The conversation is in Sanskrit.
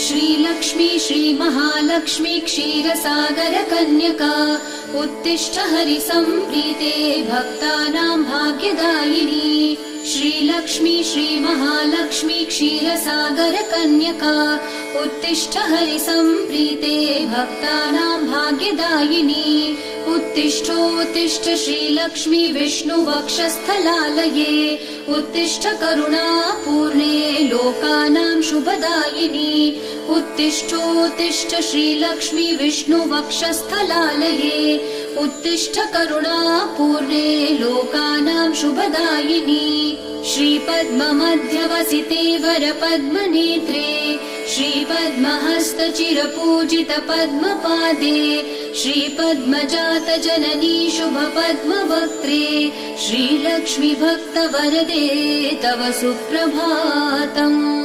श्रीलक्ष्मी श्रीमहालक्ष्मी क्षीरसागर कन्यका उत्तिष्ठ हरिसम्प्रीते भक्तानां भाग्यदायिनी। श्रीलक्ष्मी श्रीमहालक्ष्मी क्षीरसागर कन्यका उत्तिष्ठ हरिसम्प्रीते भक्तानां भाग्यदायिनी। उत्तिष्ठोत्तिष्ठ श्रीलक्ष्मी विष्णुवक्षस्थलालये उत्तिष्ठ करुणापूर्णे लोकानां शुभदायिनी। उत्तिष्ठोत्तिष्ठ श्रीलक्ष्मी विष्णुवक्षस्थलालये उत्तिष्ठ करुणापूर्णे लोकानां शुभदायिनी। श्रीपद्ममध्यवसिते वरपद्मनेत्रे श्रीपद्महस्तचिरपूजित पद्मपादे श्रीपद्मजात जननी शुभपद्मवक्त्रे श्रीलक्ष्मी भक्तवरदे तव सुप्रभातम्।